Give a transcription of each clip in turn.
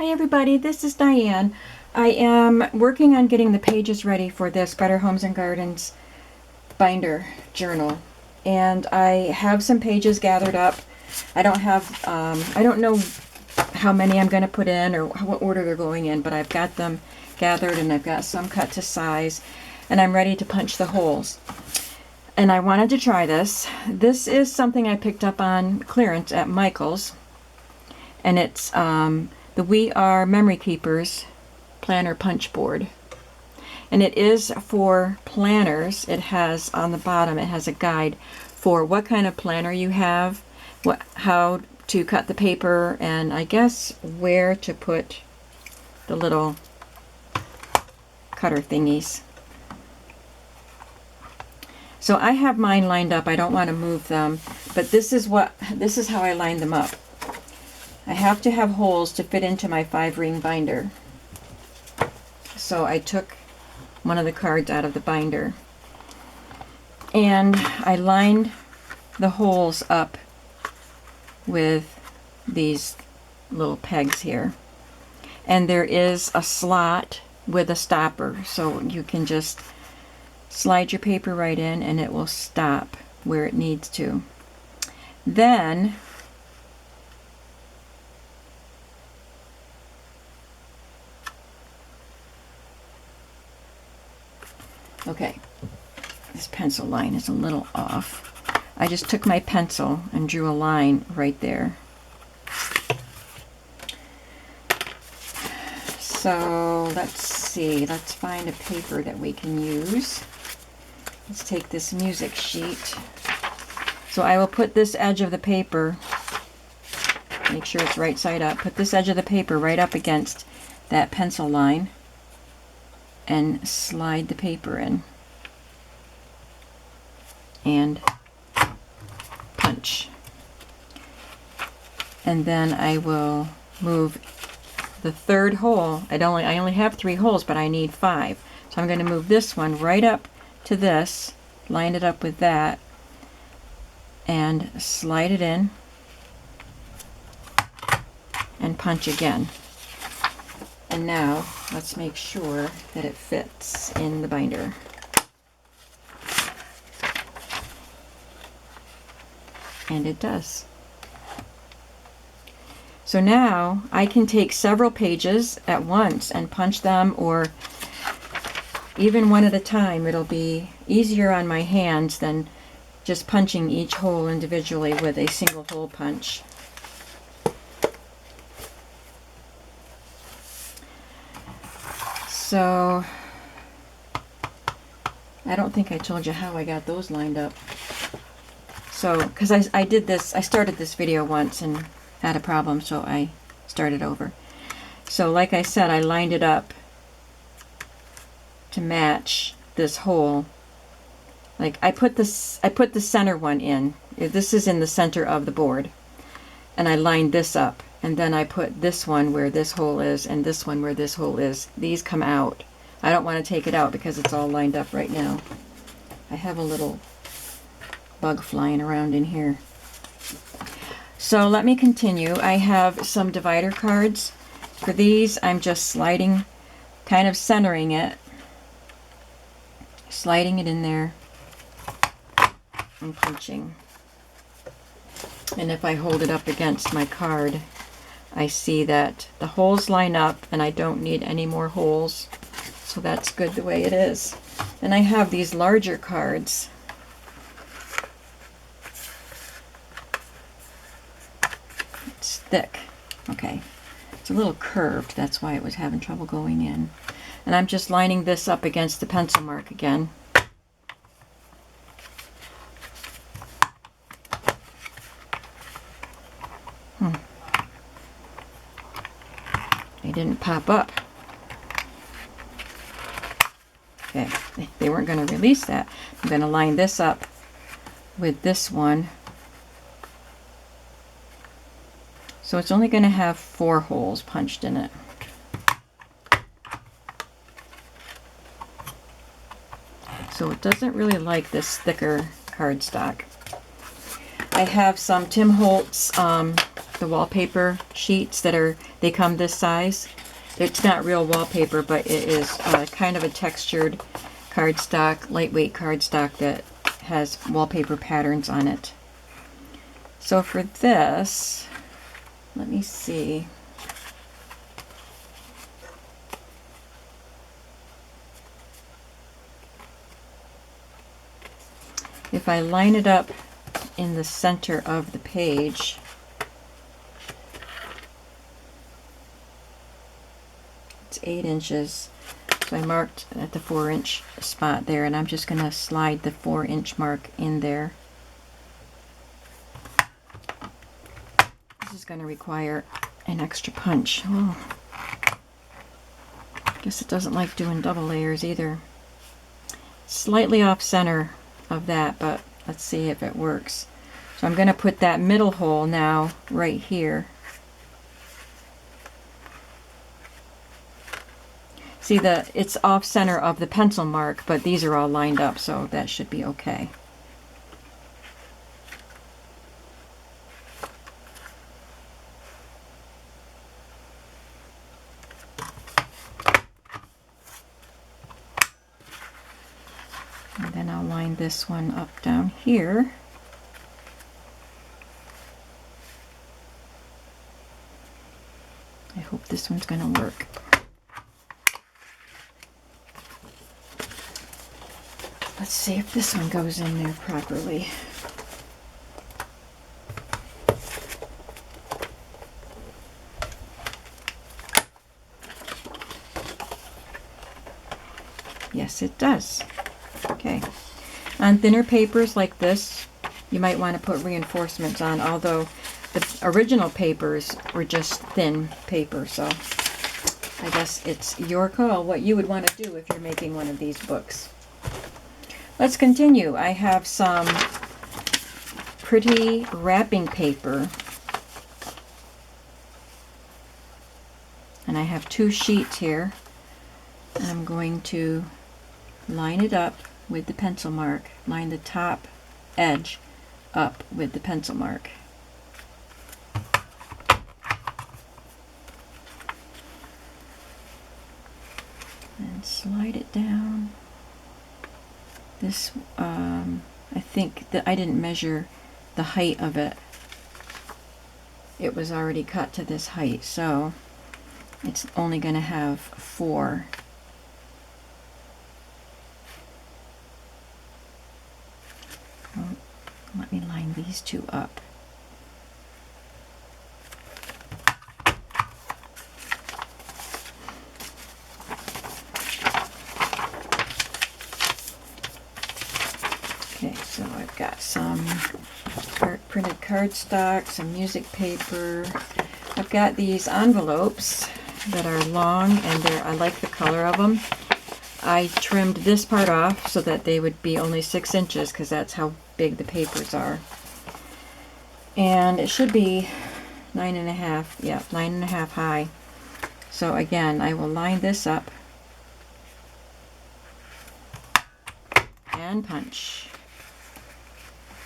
Hi everybody, this is Diane. I am working on getting the pages ready for this Better Homes and Gardens binder journal. And I have some pages gathered up. I don't know how many I'm going to put in or what order they're going in, but I've got them gathered and I've got some cut to size. And I'm ready to punch the holes. And I wanted to try this. This is something I picked up on clearance at Michael's. And it's the We Are Memory Keepers planner punch board. And it is for planners. It has on the bottom, it has a guide for what kind of planner you have, how to cut the paper, and I guess where to put the little cutter thingies. So I have mine lined up. I don't want to move them, but this is how I line them up. I have to have holes to fit into my 5-ring binder. So I took one of the cards out of the binder and I lined the holes up with these little pegs here. And there is a slot with a stopper, so you can just slide your paper right in and it will stop where it needs to. Then okay, this pencil line is a little off. I just took my pencil and drew a line right there. So let's see, let's find a paper that we can use. Let's take this music sheet. So I will put this edge of the paper, make sure it's right side up, put this edge of the paper right up against that pencil line and slide the paper in and punch. And then I will move the third hole. I only have 3 holes, but I need 5. So I'm going to move this one right up to this, line it up with that, and slide it in and punch again. And now let's make sure that it fits in the binder. And it does. So now I can take several pages at once and punch them, or even one at a time. It'll be easier on my hands than just punching each hole individually with a single hole punch. So I don't think I told you how I got those lined up. So, because I did this, I started this video once and had a problem, so I started over. So like I said, I lined it up to match this hole. Like I put the center one in. This is in the center of the board. And I lined this up. And then I put this one where this hole is and this one where this hole is. These come out. I don't want to take it out because it's all lined up right now. I have a little bug flying around in here. So let me continue. I have some divider cards. For these, I'm just sliding, kind of centering it, sliding it in there, and punching. And if I hold it up against my card, I see that the holes line up and I don't need any more holes. So that's good the way it is. And I have these larger cards. It's thick. Okay. It's a little curved. That's why it was having trouble going in. And I'm just lining this up against the pencil mark again. They didn't pop up. Okay, they weren't going to release that. I'm going to line this up with this one. So it's only going to have 4 holes punched in it. So it doesn't really like this thicker cardstock. I have some Tim Holtz the wallpaper sheets they come this size. It's not real wallpaper, but it is kind of a textured cardstock, lightweight cardstock that has wallpaper patterns on it. So for this, let me see. If I line it up in the center of the page, it's 8 inches. So I marked at the 4-inch spot there, and I'm just going to slide the 4-inch mark in there. This is going to require an extra punch. Oh, guess it doesn't like doing double layers either. Slightly off center of that, but let's see if it works. So I'm going to put that middle hole now right here. See, it's off center of the pencil mark, but these are all lined up, so that should be okay. And then I'll line this one up down here. I hope this one's going to work. Let's see if this one goes in there properly. Yes, it does. Okay. On thinner papers like this, you might want to put reinforcements on, although the original papers were just thin paper, so I guess it's your call what you would want to do if you're making one of these books. Let's continue. I have some pretty wrapping paper, and I have 2 sheets here. I'm going to line it up with the pencil mark, line the top edge up with the pencil mark. And slide it down. This, I think that I didn't measure the height of it. It was already cut to this height, so it's only going to have 4. Well, let me line these 2 up. Okay, so I've got some printed cardstock, some music paper. I've got these envelopes that are long, and I like the color of them. I trimmed this part off so that they would be only 6 inches, because that's how big the papers are. And it should be 9.5, yeah, 9.5 high. So again, I will line this up and punch.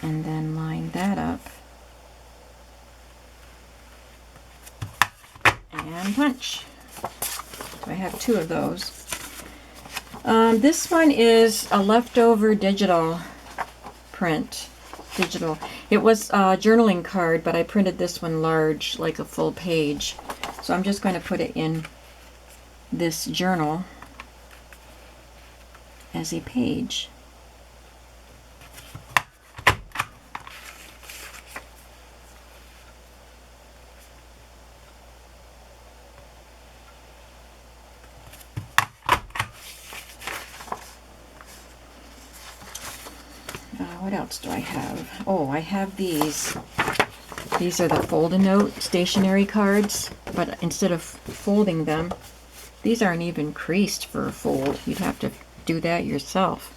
And then line that up and punch. So I have 2 of those. This one is a leftover digital print. It was a journaling card, but I printed this one large, like a full page. So I'm just going to put it in this journal as a page. What else do I have? Oh, I have these. These are the fold-a-note stationery cards, but instead of folding them, these aren't even creased for a fold. You'd have to do that yourself.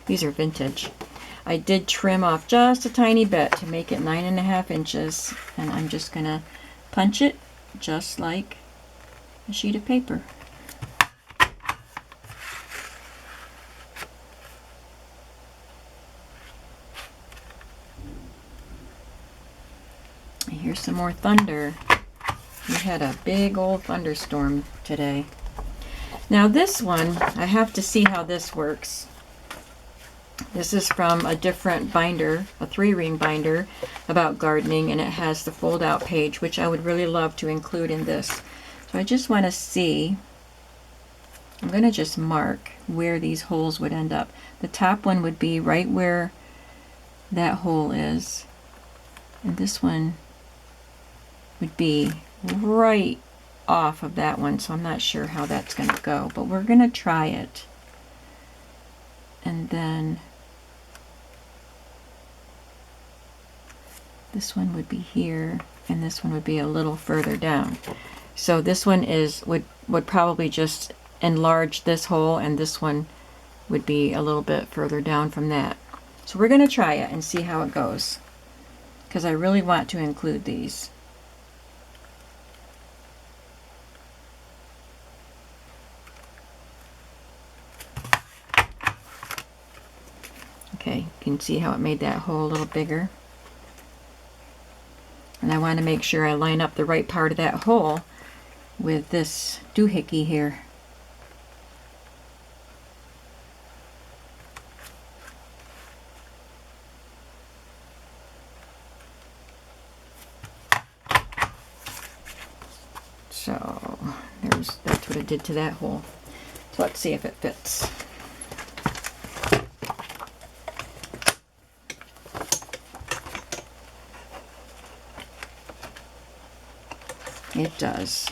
These are vintage. I did trim off just a tiny bit to make it 9.5 inches, and I'm just gonna punch it just like a sheet of paper. Here's some more thunder. We had a big old thunderstorm today. Now this one, I have to see how this works. This is from a different binder, a 3-ring binder about gardening, and it has the fold-out page, which I would really love to include in this. So I just want to see. I'm going to just mark where these holes would end up. The top one would be right where that hole is, and this one would be right off of that one, so I'm not sure how that's going to go, but we're going to try it. And then this one would be here, and this one would be a little further down. So this one would probably just enlarge this hole, and this one would be a little bit further down from that. So we're going to try it and see how it goes, because I really want to include these. Okay, you can see how it made that hole a little bigger. And I want to make sure I line up the right part of that hole with this doohickey here. So that's what I did to that hole. So let's see if it fits. It does.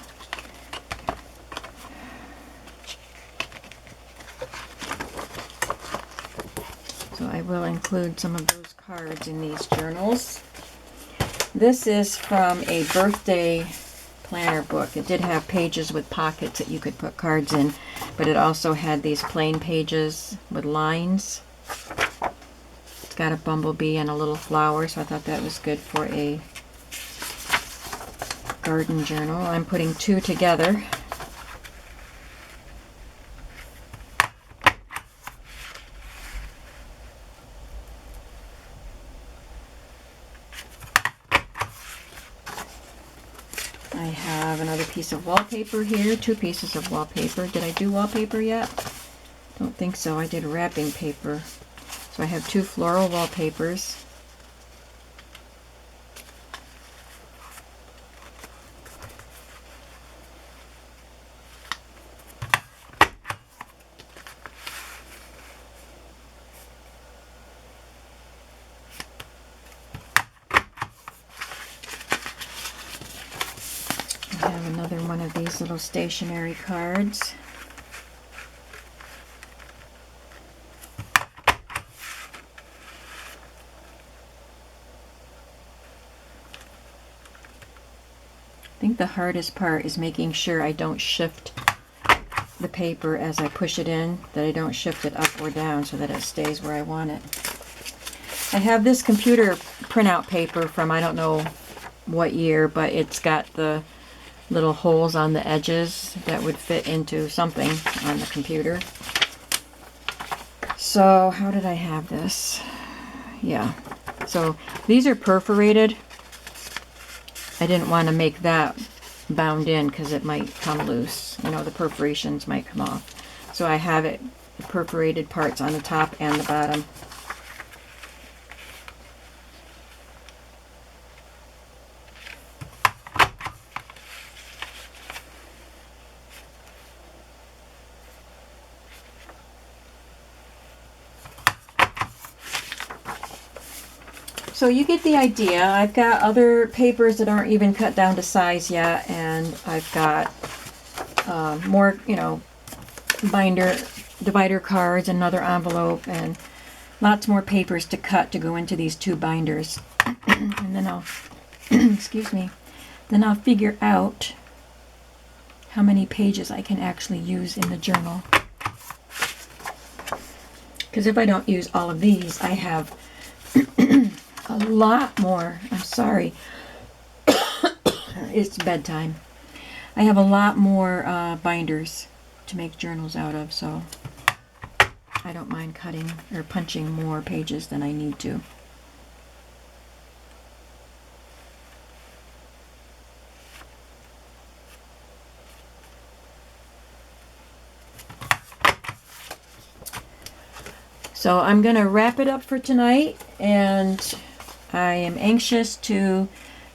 So I will include some of those cards in these journals. This is from a birthday planner book. It did have pages with pockets that you could put cards in, but it also had these plain pages with lines. It's got a bumblebee and a little flower, so I thought that was good for a garden journal. I'm putting 2 together. I have another piece of wallpaper here, 2 pieces of wallpaper. Did I do wallpaper yet? Don't think so. I did wrapping paper. So I have 2 floral wallpapers. I have another one of these little stationery cards. I think the hardest part is making sure I don't shift the paper as I push it in, that I don't shift it up or down so that it stays where I want it. I have this computer printout paper from I don't know what year, but it's got the little holes on the edges that would fit into something on the computer. So how did I have this? Yeah, so these are perforated. I didn't want to make that bound in because it might come loose. You know, the perforations might come off. So I have it perforated parts on the top and the bottom. So you get the idea. I've got other papers that aren't even cut down to size yet, and I've got more, you know, divider cards, another envelope, and lots more papers to cut to go into these 2 binders. And then I'll, excuse me, then I'll figure out how many pages I can actually use in the journal. Because if I don't use all of these, I have a lot more. I'm sorry. It's bedtime. I have a lot more binders to make journals out of, so I don't mind cutting or punching more pages than I need to. So I'm going to wrap it up for tonight, and I am anxious to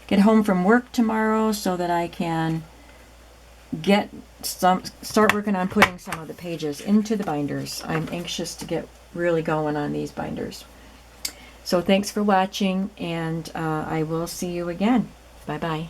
get home from work tomorrow so that I can start working on putting some of the pages into the binders. I'm anxious to get really going on these binders. So thanks for watching, and I will see you again. Bye-bye.